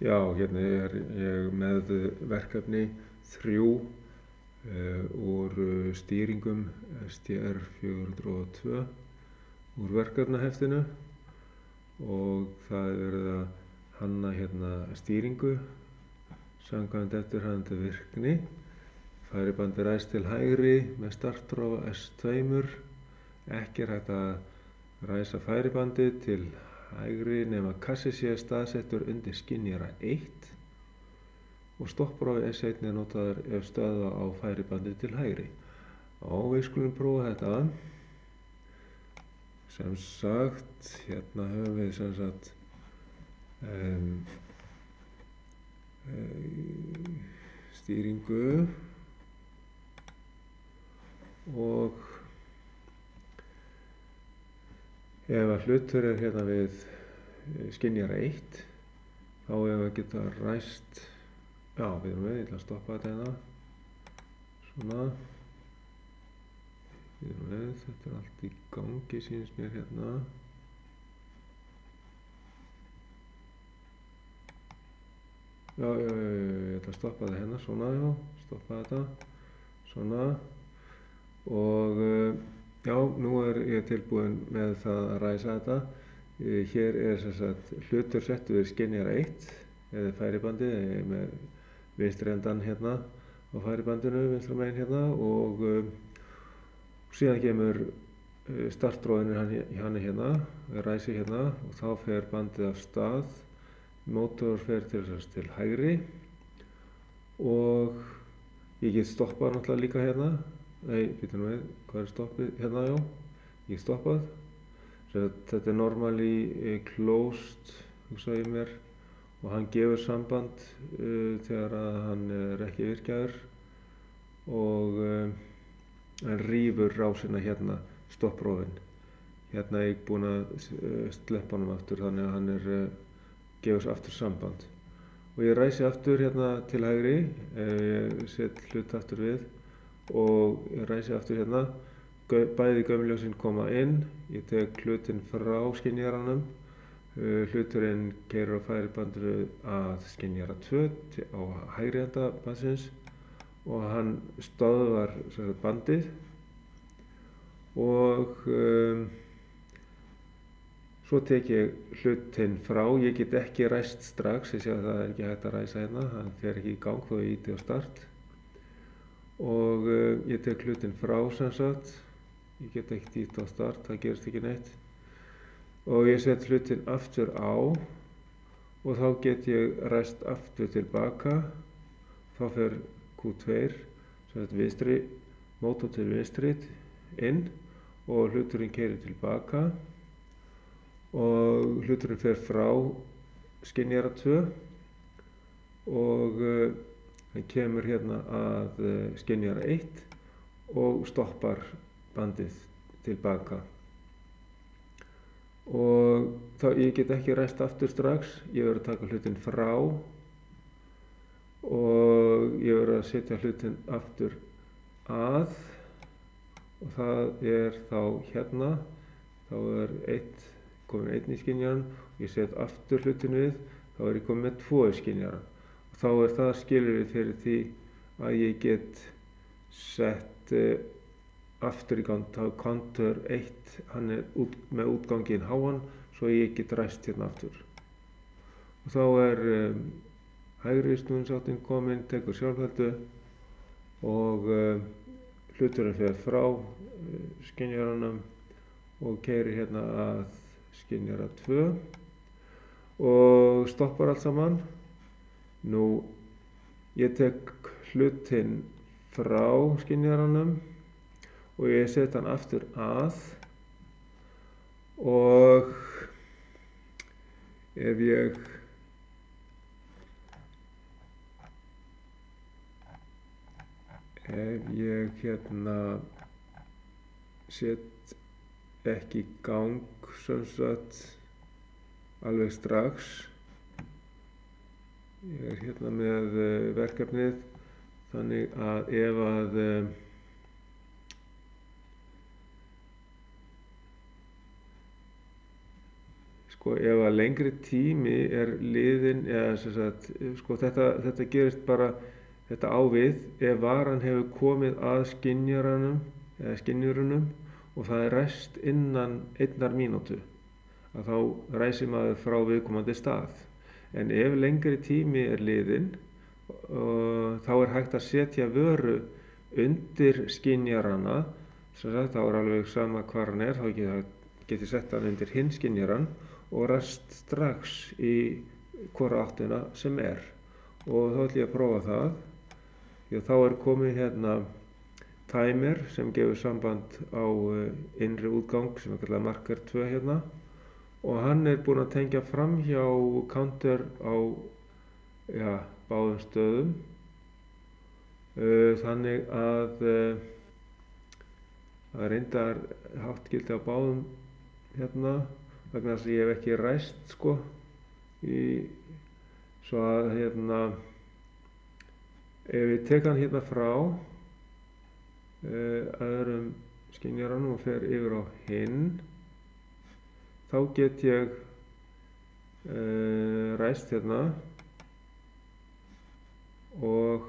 Já, hérna er ég með verkefni 3 úr stýringum STR 402 úr verkefnaheftinu og það er verið að hanna hérna stýringu samkvæmt eftirfarandi virkni. Færibandið ræst til hægri með startrófa S2. Ekki er hægt að ræsa færibandið til hægri nema kassi sé staðsettur undir skynjara 1 og stopprófi S1 er notaður ef stöðva á færibandið til hægri. Og við skulum prófa þetta. Sem sagt, hérna höfum við sem sagt stýringu og ef að hlutur er hérna við skynjara 1 þá ef að geta ræst, já við erum við, ég ætla að stoppa þetta hérna, svona, við erum við, þetta er allt í gangi sýnist mér hérna. Já, ég ætla að stoppa þetta hérna, svona, já, stoppa þetta, svona og já, nú er ég tilbúin með það að ræsa þetta. Hér er sem sagt hlutur settur við skynjara 1 eða færibandið með vinstri endan hérna á færibandinu, vinstra megin hérna og síðan kemur startrófinu hann hérna, ræsi hérna og þá fer bandið af stað. Mótor fer til hægri og ég get stoppað náttúrulega líka hérna. Nei, býtum við, hvað er stoppið? Hérna, já, ég stoppað. Þetta er normally closed, hugsaði ég mér, og hann gefur samband þegar að hann er ekki virkjaður og hann rýfur rásina hérna, stopprófin. Hérna er ég búinn að sleppa honum aftur þannig að hann gefur aftur samband. Og ég ræsi aftur hérna til hægri, ég set hlut aftur við og ég ræsi aftur hérna, bæði gömljósin koma inn, ég tek hlutinn frá skynjaranum, hluturinn keyrir á færibandinu að skynjara 2 á hægri enda bandsins og hann stöðvar bandið og svo tek ég hlutinn frá, ég get ekki ræst strax, ég sé að það er ekki hægt að ræsa hérna, hann fer ekki í gang þó ég íti á start og ég tek hlutinn frá sem sagt, ég get ekkert ítt á start, það gerist ekki neitt og ég set hlutinn aftur á og þá get ég ræst aftur tilbaka, þá fer Q2 sem sagt vinstri, mótor til vinstri inn og hluturinn keyrir tilbaka og hluturinn fer frá skynjara 2 og hann kemur hérna að skynjara 1 og stoppar bandið tilbaka og þá ég get ekki ræst aftur strax, ég verður að taka hlutinn frá og ég verður að setja hlutinn aftur að og það er þá hérna, þá er komin 1 í skynjaran og ég set aftur hlutinn við, þá er ég komin með 2 í skynjaran og þá er það skilyrði fyrir því að ég get sett aftur í gang, þá kontur 1, hann er með útganginn háan svo ég get ræst hérna aftur og þá er hægri snúningsáttin komin, tekur sjálfheldu og hluturinn fer frá skynjaranum og keyrir hérna að skynjara 2 og stoppar allt saman. Nú, ég tek hlutinn frá skynjaranum og ég set hann aftur að og ef ég hérna set ekki í gang sem sagt alveg strax, ég er hérna með verkefnið þannig að ef að sko ef að lengri tími er liðinn eða sem sagt, sko þetta gerist bara, þetta á við ef varan hefur komið að skynjaranum eða skynjurunum og það er ræst innan 1 mínútu, að þá ræsir maður frá viðkomandi stað. En ef lengri tími er liðinn, þá er hægt að setja vöru undir skynjarana, sem sagt þá er alveg sama hvar hann er, þá geti sett hann undir hinn skynjaran og ræst strax í hvora áttina sem er. Og þá ætlum ég að prófa það, því að þá er komið hérna timer sem gefur samband á innri útgang sem er kallað marker 2 hérna, og hann er búinn að tengja fram hjá counter á báðum stöðum, þannig að það er reyndar hátt gildi á báðum hérna vegna þess að ég hef ekki ræst sko svo að hérna ef ég tek hann hérna frá öðrum skynjaranum og fer yfir á hinn, þá get ég ræst hérna og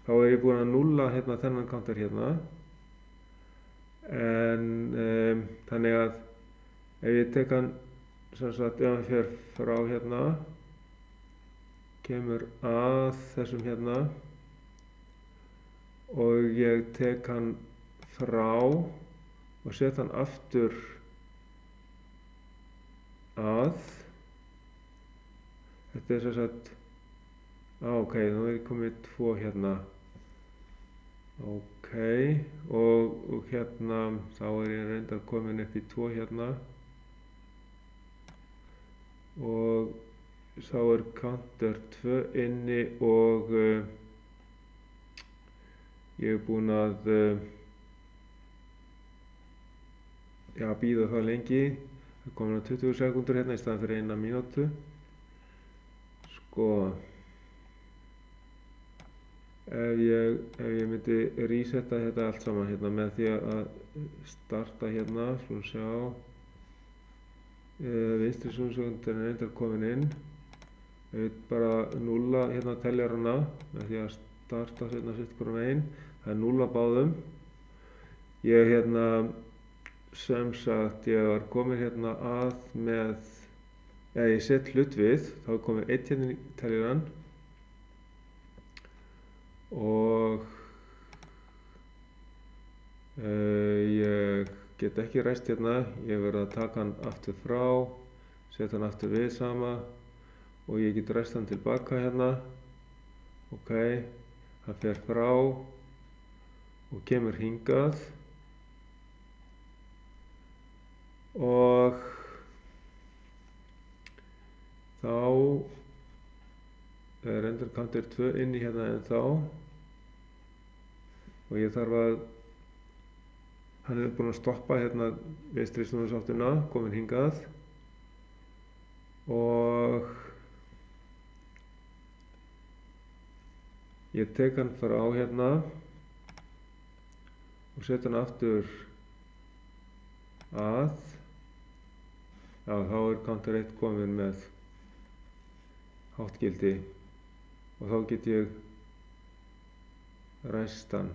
þá er ég búinn að núlla hérna þennan counter hérna, en þannig að ef ég tek hann sem sagt ef hann fer frá hérna, kemur að þessum hérna og ég tek hann frá og set hann aftur að, þetta er sem sagt, ok, nú er ég komið 2 hérna, ok, og hérna þá er ég reyndar komin upp í 2 hérna og þá er counter 2 inni og ég er búinn að bíða það lengi, það er komin á 20 sekúndur hérna í staðan fyrir 1 mínútu. Sko ef ég myndi resetta þetta allt saman hérna með því að starta hérna, svona sjá, vinstri sekúndin er reyndar komin inn, ef ég bara núlla hérna teljarana með því að starta hérna sitt hvorum megin, það er núlla báðum. Ég hérna sem sagt, ég var komin hérna að með, ég set hlut við, þá er komin 1 hérna í teljaran og ég get ekki ræst hérna, ég verð að taka hann aftur frá, setja hann aftur við sama og ég get ræst hann tilbaka hérna, ok, hann fer frá og kemur hingað og þá er reyndar counter 2 inni hérna ennþá og ég þarf að, hann er búinn að stoppa hérna vinstri snúningsáttina, komin hingað og ég tek hann frá hérna og set hann aftur að, þá er counter 1 komin með hátt gildi og þá get ég ræst hann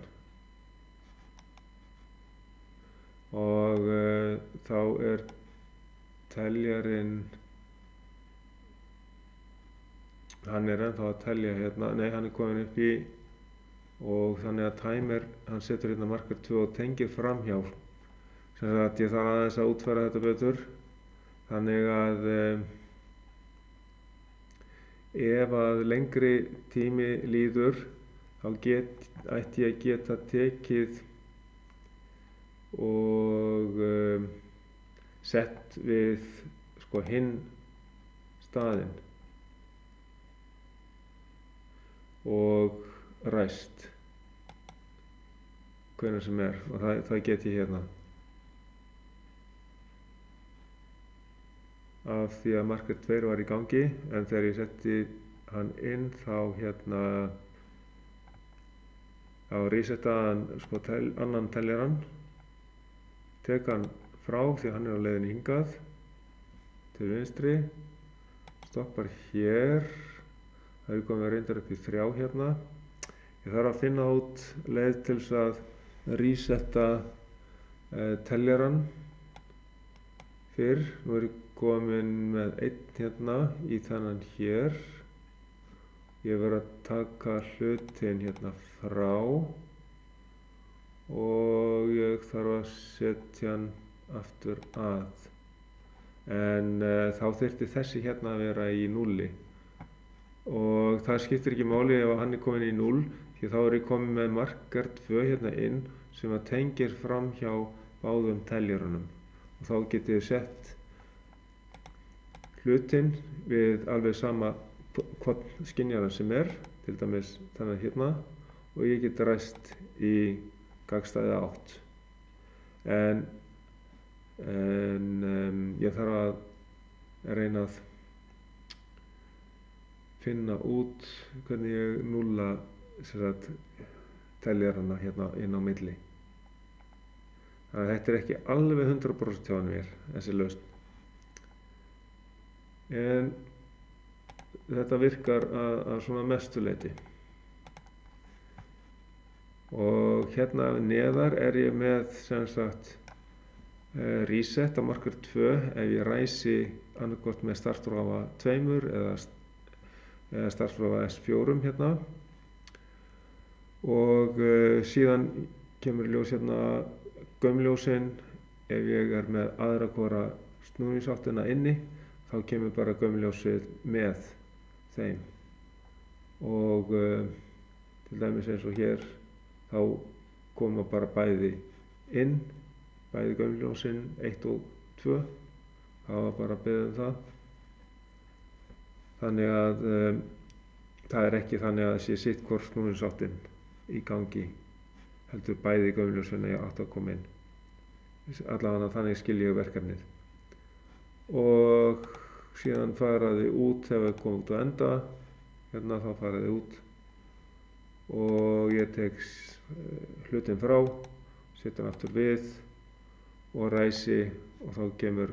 og þá er teljarinn, hann er ennþá að telja hérna, nei hann er komin upp í og þannig að timer, hann setur hérna marker 2 og tengir framhjá, sem að ég þarf aðeins að útfæra þetta betur, þannig að ef að lengri tími líður þá ætti ég að geta tekið og sett við sko hinn staðinn og ræst hvenær sem er og það get ég hérna af því að marker 2 var í gangi, en þegar ég setti hann inn þá hérna resetta hann sko annan teljaran, tek hann frá því hann er á leiðinni hingað til vinstri, stoppar hér, það er komið reyndar upp í 3 hérna. Ég þarf að finna út leið til þess að resetta teljarann fyrr. Nú er ég komin með 1 hérna í þennan hér. Ég verð að taka hlutinn hérna frá og ég þarf að setja hann aftur að. En þá þyrfti þessi hérna að vera í 0. Og það skiptir ekki máli ef hann er komin í 0, því þá er ég komin með marker 2 hérna inn sem að tengir fram hjá báðum teljarunum. Og þá getið þið sett hlutinn við alveg sama hvort skynjaran sem er, til dæmis þennan hérna, og ég get ræst í gagnstæða átt. En ég þarf að reyna að finna út hvernig ég núlla teljarana hérna inn á milli. Þannig að þetta er ekki alveg 100% hjá mér, þessi lausn. En þetta virkar að svona mestu leyti. Og hérna neðar er ég með sem sagt reset á marker 2 ef ég ræsi annarkvort með startfráa 2 eða startfráa S4 hérna. Og síðan kemur ljós hérna gaumljósin. Ef ég er með aðra hvora snúningsáttina inni, þá kemur bara gaumljósið með þeim. Og til dæmis eins og hér, þá koma bara bæði inn, bæði gaumljósin 1 og 2. Það var bara að beðið það. Þannig að það er ekki þannig að það sé sitt hvort snúningsáttin í gangi, heldur bæði gaumljósin að ég átt að koma inn. Allavega þannig skil ég verkefnið. Og síðan faraði út þegar við komum út á enda. Hérna þá faraði út. Og ég tek hlutinn frá, setja hann aftur við og ræsi, og þá kemur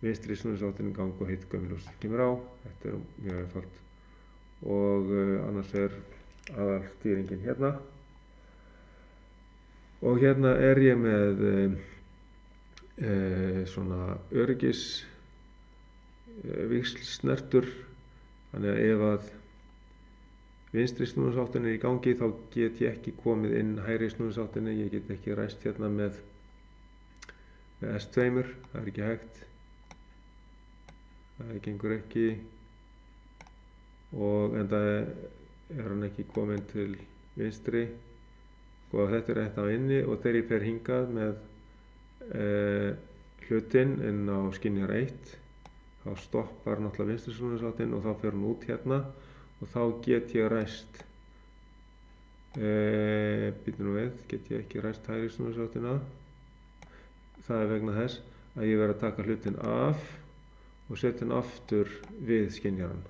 vinstri snúningsáttin í gang og hitt gaumljós kemur á. Þetta er mjög einfalt. Og annars er aðalstýringin hérna. Og hérna er ég með svona öryggis víxlsnertur, þannig að ef að vinstri snúningsáttin er í gangi þá get ég ekki komið inn hægri snúningsáttinni, ég get ekki ræst hérna með S2, það er ekki hægt, það gengur ekki, og enda er hann ekki kominn til vinstri. Og þetta er þetta á inni, og þegar ég fer hingað með hlutinn inn á skynjar 1, þá stoppar náttúrulega vinstri snúningsáttin og þá fer hann út hérna, og þá get ég ræst, býtum nú við, get ég ekki ræst hægri snúningsáttina. Það er vegna þess að ég verð að taka hlutinn af og setja hann aftur við skynjaran,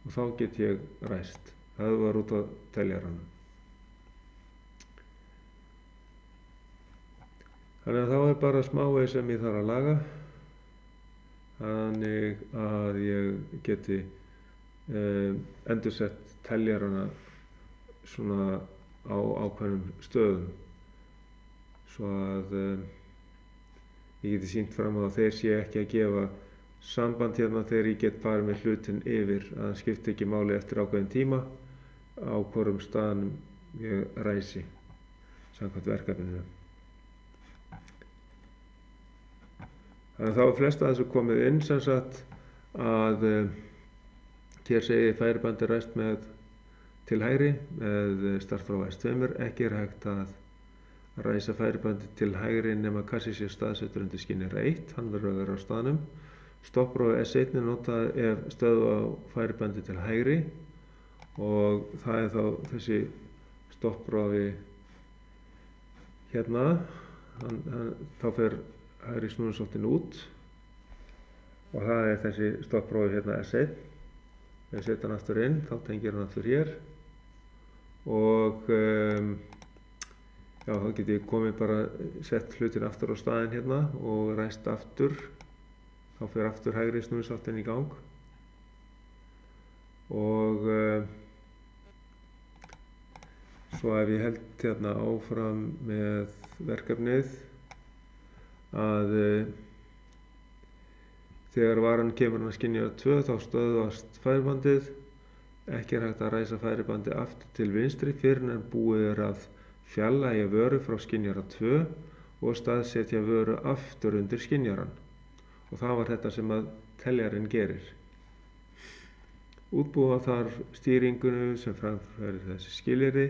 og þá get ég ræst. Það var út á teljaranum. Þannig að þá er bara smávegis sem ég þarf að laga, þannig að ég geti endursett teljarana svona á ákveðnum stöðum, svo að ég geti sýnt fram á að þeir sé ekki að gefa samband hérna þegar ég get farið með hlutinn yfir, að það skipti ekki máli eftir ákveðin tíma á hvorum staðnum ég ræsi samkvæmt verkefninu. Þannig að þá er flest að þessu komið inn, sem sagt að hér segir færibandi ræst með til hægri með start frá S2. Ekki er hægt að ræsa færibandi til hægri nema kassi sé staðsettur undir skynjar 1, hann verður að vera á staðnum. Stopprófi S1 er notað ef stöðva á færibandi til hægri, og það er þá þessi stopprófi hérna, þá fer hægri snúningsáttin út, og það er þessi stopprófi hérna S1. Þegar ég setja hann aftur inn, þá tengir hann aftur hér, og já, þá get ég komið bara sett hlutin aftur á staðinn hérna og ræst aftur þá fer aftur hægri snúningsáttin í gang og svo ef ég held hérna áfram með verkefnið að þegar varan kemur að skynjara 2 þá stöðvast færibandið. Ekki hægt að ræsa færibandið aftur til vinstri fyrr en búið að fjarlægja vöru frá skynjara 2 og staðsetja vöru aftur undir skynjaran. Og það var þetta sem að teljarinn gerir. Útbúa þarf stýringunu sem framfærir þessi skilyrði,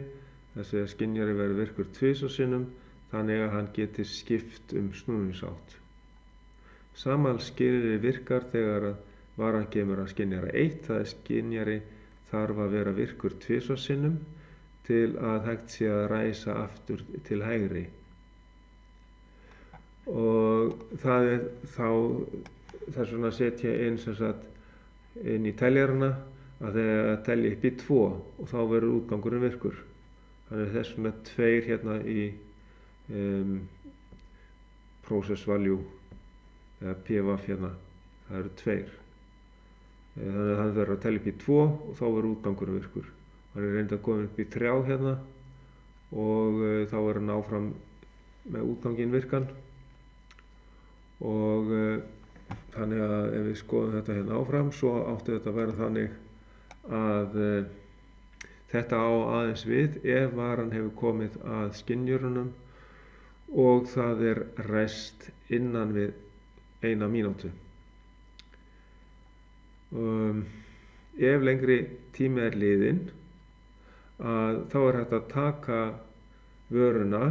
þessi að skynjari verður virkur 2 sinnum þannig að hann geti skipt snúningsátt. Sama skilyrði virkar þegar varan kemur að skynjara 1, það er skynjari þarf að vera virkur 2 sinnum til að hægt sé að ræsa aftur til hægri. Og það er þá þess vegna setja inn í teljarana að þegar telja upp í 2 og þá verður útgangurinn virkur. Þannig þess með 2 hérna í process value eða PVF hérna, það eru 2. Þannig að það verður að telja upp í 2 og þá verður útgangurinn virkur. Hann er reyndar komin upp í 3 hérna og þá er hann áfram með útganginn virkan og þannig að ef við skoðum þetta hérna áfram svo átti þetta að vera þannig að þetta á aðeins við ef varan hefur komið að skynjurunum og það er ræst innan við 1 mínútu. Ef lengri tími er liðinn þá er hægt að taka vöruna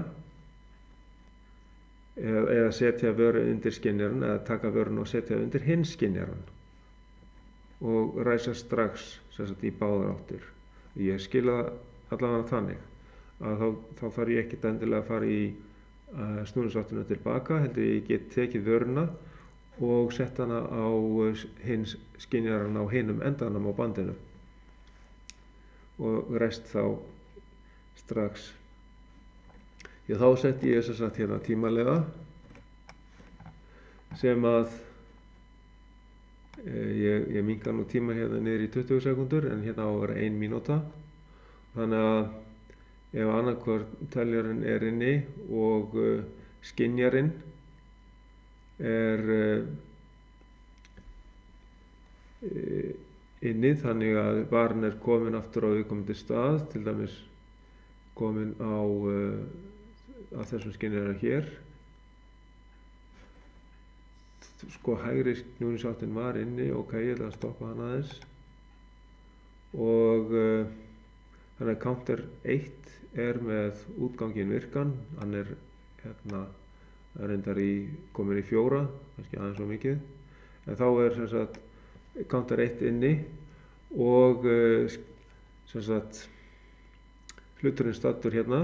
eða setja vöru undir skynjaran eða taka vöruna og setja undir hinn skynjaran og ræsa strax í báðar áttir. Ég skil það allavega þannig að þá þarf ég ekkert endilega að fara í snúningsáttina tilbaka, heldur ég get tekið vöruna og sett hana á hins skynjaran á hinum endanum á bandinu og ræst þá strax. Þá setti ég hérna tímaleiða sem að ég minnka nú tíma hérna niður í 20 sekúndur en hérna á að vera 1 mínúta. Þannig að ef annarkvort teljarinn er inni og skynjarinn er inni þannig að varan er komin aftur á viðkomandi stað, til dæmis komin að þessum skynjara hér. Sko hægri snúningsáttin var inni, ok, ég ætla að stoppa hann aðeins og þannig að counter 1 er með útganginn virkan, hann er hérna reyndar komin í 4, kannski aðeins svo mikið, en þá er sem sagt counter 1 inni og sem sagt hluturinn staddur hérna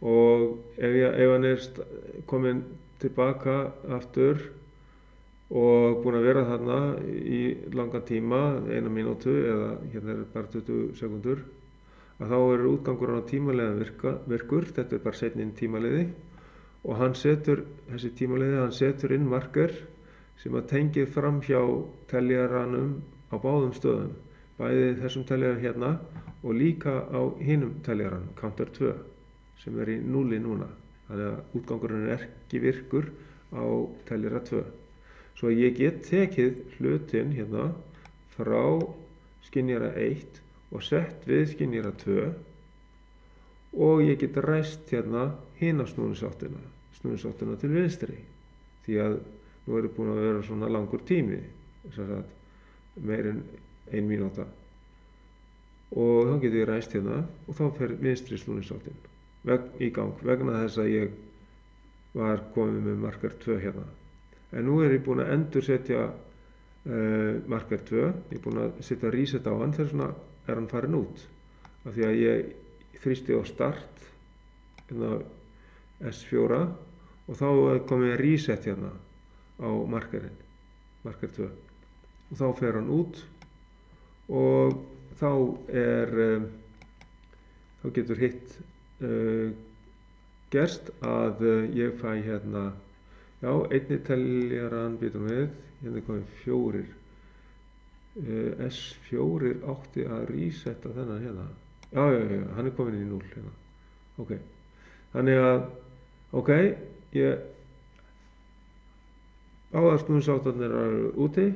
og ef hann er komin tilbaka aftur og búinn að vera þarna í langan tíma, 1 mínútu eða hérna er bara 20 sekúndur, að þá er útgangurinn á tímaleiðan virkur, þetta er bara seinni tímaleiði og þessi tímaleiði, hann setur inn marker sem að tengir fram hjá teljaranum á báðum stöðum, bæði þessum teljaran hérna og líka á hinum teljaran, counter 2, sem er í 0 núna. Þannig að útgangurinn er ekki virkur á teljara 2. Svo ég get tekið hlutinn hérna frá skynjara 1 og sett við skynjara 2 og ég get ræst hérna hina snúningsáttina til vinstri, því að nú er búin að vera svona langur tími, meir en 1 mínúta, og þá get ég ræst hérna og þá fer vinstri snúningsáttin í gang vegna þess að ég var komið með marker 2 hérna. En nú er ég búin að endursetja marker 2, ég er búin að setja reset á hann, þess vegna er hann farin út af því að ég þrýsti á start hérna S4 og þá er komið reset hérna á marker 2 og þá fer hann út og þá getur hitt gerst að ég fæ hérna, já, einni teljaran, býtum við, hérna er komin 4. S4 átti að resetta þennan hérna. Já, hann er komin í 0 hérna. Ok, þannig að, ok, báðar snúðsáttarnir eru úti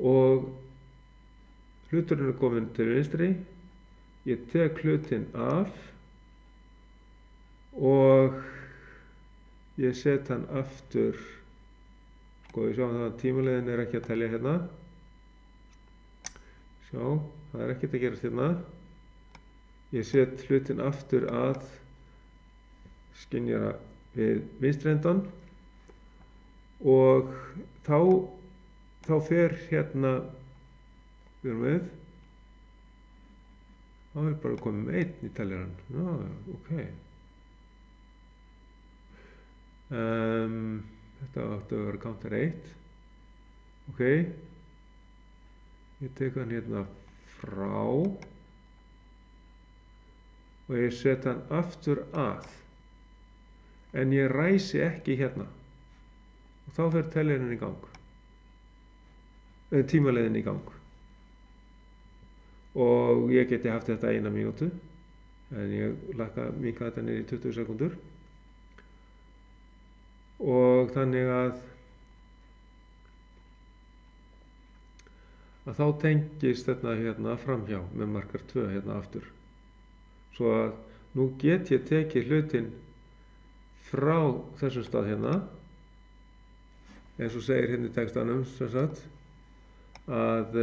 og hluturinn er komin til vinstri. Ég tek hlutinn af og ég set hann aftur. Sko, við sjáum það að tímaleiðin er ekki að telja hérna. Sjá, það er ekkert að gerast hérna. Ég set hlutinn aftur að skynjara við vinstri endan og þá fer hérna, við erum við, þá er bara komið með 1 í teljarann. Já, ok. Þetta átti að vera counter 1. Ok. Ég tek hann hérna frá og ég set hann aftur að. En ég ræsi ekki hérna. Og þá fer teljarinn í gang. Tímaleiðin í gang. Og ég geti haft þetta 1 mínútu. En ég minnka þetta niður í 20 sekúndur. Og þannig að þá tengist þetta hérna framhjá með markar 2 hérna aftur. Svo að nú get ég tekið hlutinn frá þessum stað hérna, eins og segir hérna í textanum sem sagt, að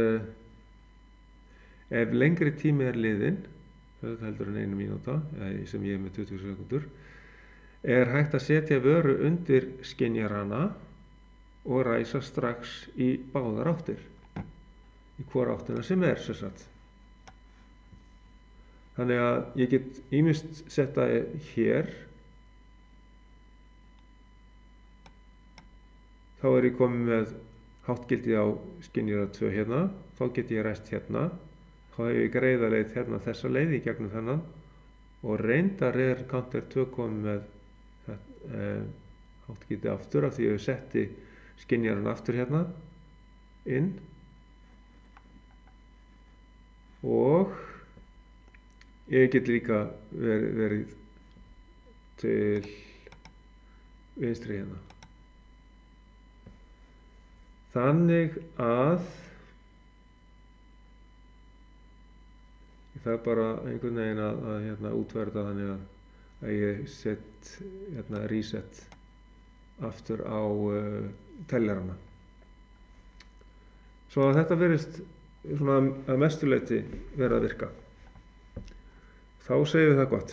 ef lengri tími er liðinn, heldur en 1 mínúta, sem ég er með 20 sekundur, er hægt að setja vöru undir skynjarana og ræsa strax í báðar áttir, í hvor áttina sem er sem sagt. Þannig að ég get ýmist setta hér, þá er ég komið með háttgildi á skynjara 2 hérna, þá get ég ræst hérna, þá hef ég greiða leið hérna þessa leið í gegnum þennan og reyndar er counter 2 komið með háttgildi aftur af því ég setti skynjaran aftur hérna inn og ég get líka verið til vinstri hérna. Þannig að ég þarf bara einhvern veginn að útverða þannig að ég set reset aftur á teljarana. Svo að þetta virðist svona að mestu leyti vera að virka. Þá segjum við það gott.